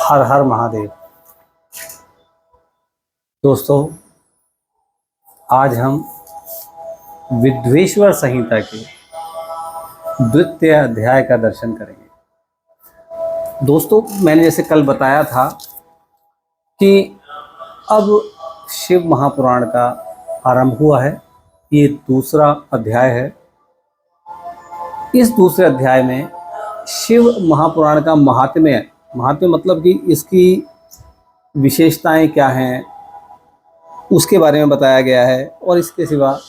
हर हर महादेव। दोस्तों, आज हम विद्वेश्वर संहिता के द्वितीय अध्याय का दर्शन करेंगे। दोस्तों, मैंने जैसे कल बताया था कि अब शिव महापुराण का आरंभ हुआ है। ये दूसरा अध्याय है। इस दूसरे अध्याय में शिव महापुराण का महात्म्य मतलब कि इसकी विशेषताएं क्या हैं उसके बारे में बताया गया है, और इसके सिवा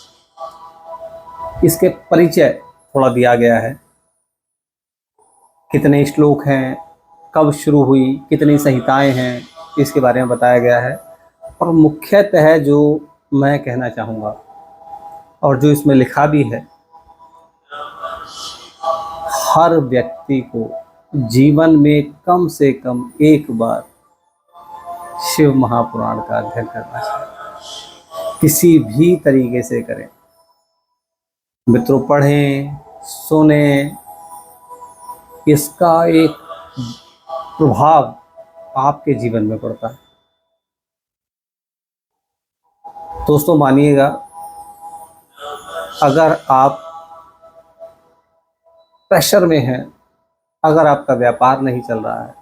इसके परिचय थोड़ा दिया गया है। कितने श्लोक हैं, कब शुरू हुई, कितनी संहिताएं हैं, इसके बारे में बताया गया है। और मुख्यतः जो मैं कहना चाहूँगा और जो इसमें लिखा भी है, हर व्यक्ति को जीवन में कम से कम एक बार शिव महापुराण का अध्ययन करना चाहिए। किसी भी तरीके से करें, मित्रों, पढ़ें, सुने, इसका एक प्रभाव आपके जीवन में पड़ता है। दोस्तों, मानिएगा, अगर आप प्रेशर में हैं, अगर आपका व्यापार नहीं चल रहा है,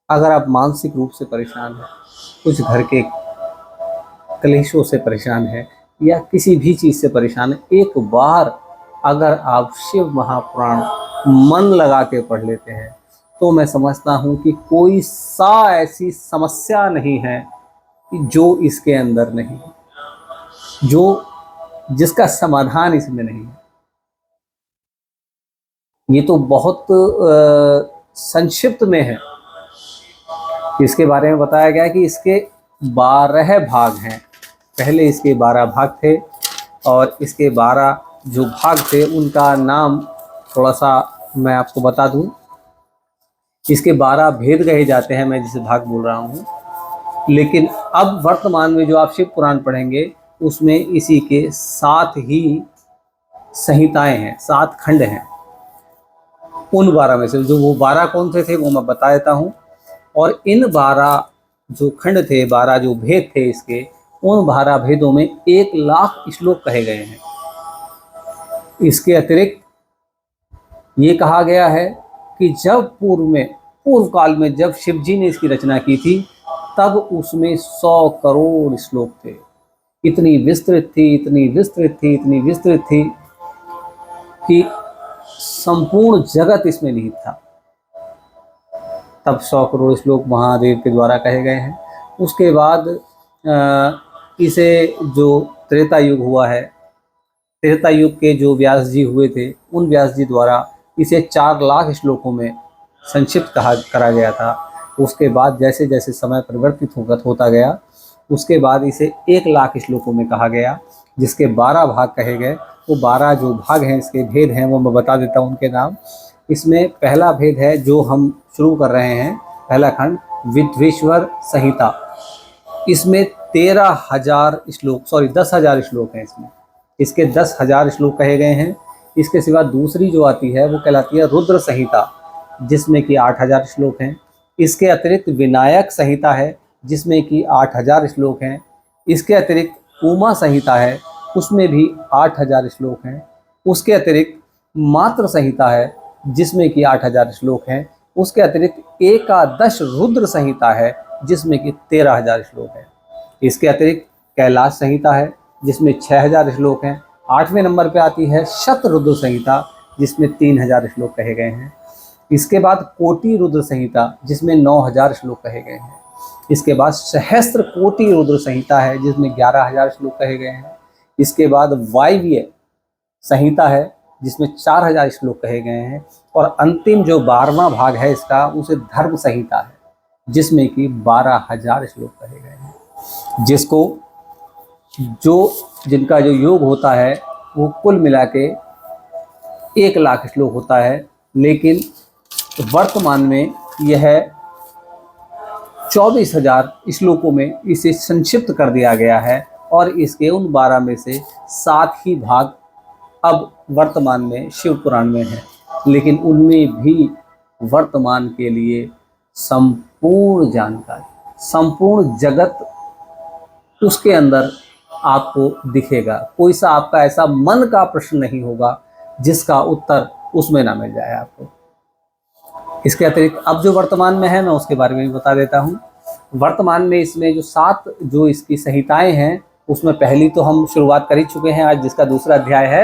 अगर आप मानसिक रूप से परेशान हैं, कुछ घर के क्लेशों से परेशान हैं या किसी भी चीज़ से परेशान है, एक बार अगर आप शिव महापुराण मन लगा के पढ़ लेते हैं तो मैं समझता हूँ कि कोई सा ऐसी समस्या नहीं है जो इसके अंदर नहीं है, जिसका समाधान इसमें नहीं है। ये तो बहुत संक्षिप्त में है। इसके बारे में बताया गया कि इसके 12 भाग हैं। पहले इसके 12 भाग थे, और इसके 12 जो भाग थे उनका नाम थोड़ा सा मैं आपको बता दूं। इसके 12 भेद कहे जाते हैं, मैं जिसे भाग बोल रहा हूँ। लेकिन अब वर्तमान में जो आप शिव पुराण पढ़ेंगे उसमें इसी के 7 ही संहिताएं हैं, 7 खंड हैं। उन 12 में से जो वो 12 कौन से थे वो मैं बता देता हूँ। और इन 12 जो खंड थे, 12 जो भेद थे इसके, उन 12 भेदों में 1,00,000 श्लोक कहे गए हैं। इसके अतिरिक्त ये कहा गया है कि जब पूर्व काल में जब शिव जी ने इसकी रचना की थी, तब उसमें 100 करोड़ श्लोक थे। इतनी विस्तृत थी कि संपूर्ण जगत इसमें निहित था। तब 100 करोड़ श्लोक महादेव के द्वारा कहे गए हैं। उसके बाद इसे जो त्रेता युग हुआ है, त्रेता युग के जो व्यास जी हुए थे, उन व्यास जी द्वारा इसे 4,00,000 श्लोकों में संक्षिप्त करा गया था। उसके बाद जैसे जैसे समय परिवर्तित होता गया, उसके बाद इसे 1,00,000 श्लोकों में कहा गया, जिसके 12 भाग कहे गए। वो 12 जो भाग हैं, इसके भेद हैं, वो मैं बता देता हूँ उनके नाम। इसमें पहला भेद है जो हम शुरू कर रहे हैं, पहला खंड विद्वेश्वर संहिता। इसमें 10,000 श्लोक हैं। इसके 10,000 श्लोक कहे गए हैं। इसके सिवा दूसरी जो आती है वो कहलाती है रुद्र संहिता, जिसमें कि 8,000 श्लोक हैं। इसके अतिरिक्त विनायक संहिता है, जिसमें कि 8,000 श्लोक हैं। इसके अतिरिक्त उमा संहिता है, उसमें भी 8,000 श्लोक हैं। उसके अतिरिक्त मात्र संहिता है, जिसमें कि 8,000 श्लोक हैं। उसके अतिरिक्त एकादश रुद्र संहिता है, जिसमें कि 13,000 श्लोक हैं। इसके अतिरिक्त कैलाश संहिता है, जिसमें 6,000 श्लोक हैं। 8वें नंबर पे आती है शतरुद्र संहिता, जिसमें 3,000 श्लोक कहे गए हैं। इसके बाद कोटि रुद्र संहिता, जिसमें 9,000 श्लोक कहे गए हैं। इसके बाद सहस्त्र कोटि रुद्र संहिता है, जिसमें 11,000 श्लोक कहे गए हैं। इसके बाद वायव्य संहिता है, जिसमें 4,000 श्लोक कहे गए हैं। और अंतिम जो 12वां भाग है इसका, उसे धर्म संहिता है, जिसमें कि 12,000 श्लोक कहे गए हैं। जिनका जो योग होता है वो कुल मिला के 1,00,000 श्लोक होता है। लेकिन वर्तमान में यह 24,000 श्लोकों में इसे संक्षिप्त कर दिया गया है, और इसके उन 12 में से 7 ही भाग अब वर्तमान में शिव पुराण में है। लेकिन उनमें भी वर्तमान के लिए संपूर्ण जानकारी, संपूर्ण जगत उसके अंदर आपको दिखेगा। कोई सा आपका ऐसा मन का प्रश्न नहीं होगा जिसका उत्तर उसमें ना मिल जाए आपको। इसके अतिरिक्त अब जो वर्तमान में है मैं उसके बारे में भी बता देता हूँ। वर्तमान में इसमें जो 7 जो इसकी संहिताएं हैं उसमें पहली तो हम शुरुआत कर ही चुके हैं आज, जिसका दूसरा अध्याय है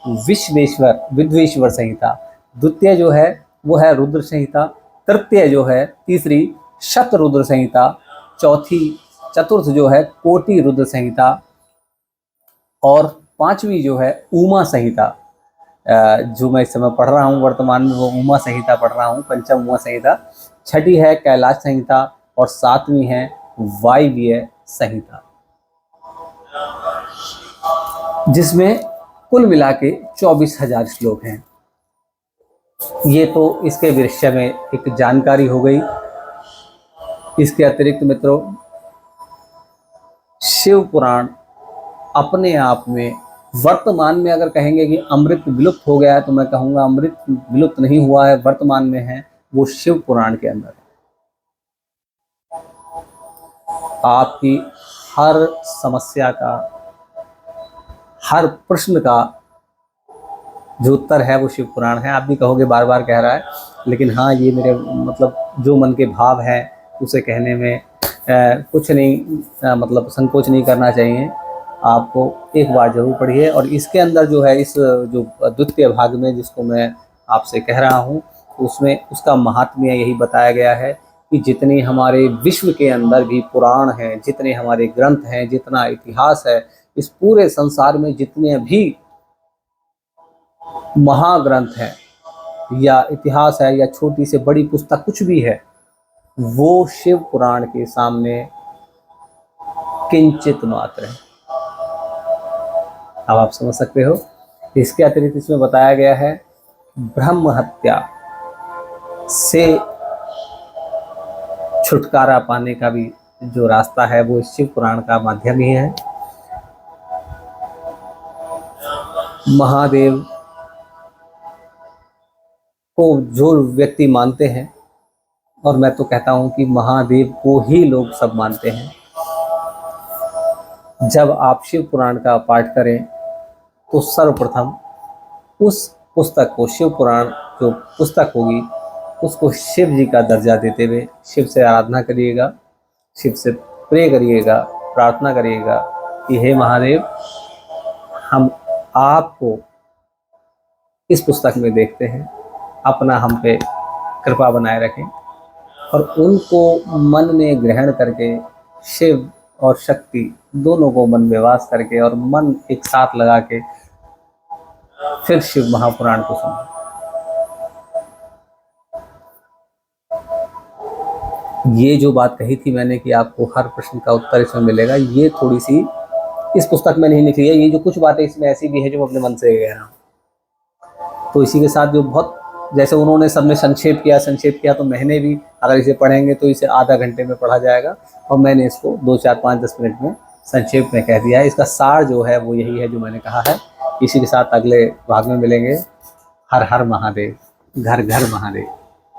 विद्वेश्वर संहिता। द्वितीय जो है वो है रुद्र संहिता। तृतीय जो है तीसरी शतरुद्र संहिता। चतुर्थ जो है कोटि रुद्र संहिता। और 5वीं जो है उमा संहिता, जो मैं इस समय पढ़ रहा हूँ वर्तमान में वो उमा संहिता पढ़ रहा हूँ, पंचम उमा संहिता। 6ठी है कैलाश संहिता और 7वीं है वायव्य संहिता, जिसमें कुल मिला के 24,000 श्लोक हैं। ये तो इसके विषय में एक जानकारी हो गई। इसके अतिरिक्त मित्रों, शिव पुराण अपने आप में वर्तमान में अगर कहेंगे कि अमृत विलुप्त हो गया है तो मैं कहूँगा अमृत विलुप्त नहीं हुआ है, वर्तमान में है, वो शिव पुराण के अंदर है। आपकी हर समस्या का, हर प्रश्न का जो उत्तर है वो शिव पुराण है। आप भी कहोगे बार बार कह रहा है, लेकिन हाँ, ये मेरे मतलब जो मन के भाव है उसे कहने में कुछ नहीं मतलब संकोच नहीं करना चाहिए। आपको एक बार जरूर पढ़िए। और इसके अंदर जो है इस जो द्वितीय भाग में जिसको मैं आपसे कह रहा हूँ उसमें उसका महात्म्य यही बताया गया है कि जितने हमारे विश्व के अंदर भी पुराण हैं, जितने हमारे ग्रंथ हैं, जितना इतिहास है, इस पूरे संसार में जितने भी महाग्रंथ हैं या इतिहास है या छोटी से बड़ी पुस्तक कुछ भी है, वो शिव पुराण के सामने किंचित मात्र है। अब आप समझ सकते हो। इसके अतिरिक्त इसमें बताया गया है ब्रह्म हत्या से छुटकारा पाने का भी जो रास्ता है वो शिव पुराण का माध्यम ही है। महादेव को जो व्यक्ति मानते हैं, और मैं तो कहता हूं कि महादेव को ही लोग सब मानते हैं, जब आप शिव पुराण का पाठ करें तो सर्वप्रथम उस पुस्तक को, शिव पुराण जो पुस्तक होगी उसको शिव जी का दर्जा देते हुए शिव से आराधना करिएगा, शिव से प्रे करिएगा, प्रार्थना करिएगा कि हे महादेव, हम आपको इस पुस्तक में देखते हैं, अपना हम पे कृपा बनाए रखें। और उनको मन में ग्रहण करके शिव और शक्ति दोनों को मन में वास करके और मन एक साथ लगा के फिर शिव महापुराण को सुनो। ये जो बात कही थी मैंने कि आपको हर प्रश्न का उत्तर इसमें मिलेगा, ये थोड़ी सी इस पुस्तक में नहीं लिखी है। ये जो कुछ बातें इसमें ऐसी भी है जो मैं अपने मन से कह रहा हूँ। तो इसी के साथ जो बहुत जैसे उन्होंने सबने संक्षेप किया तो मैंने भी अगर इसे पढ़ेंगे तो इसे आधा घंटे में पढ़ा जाएगा, और मैंने इसको 2, 4, 5, 10 मिनट में संक्षेप में कह दिया है। इसका सार जो है वो यही है जो मैंने कहा है। इसी के साथ अगले भाग में मिलेंगे। हर हर महादेव, घर घर महादेव।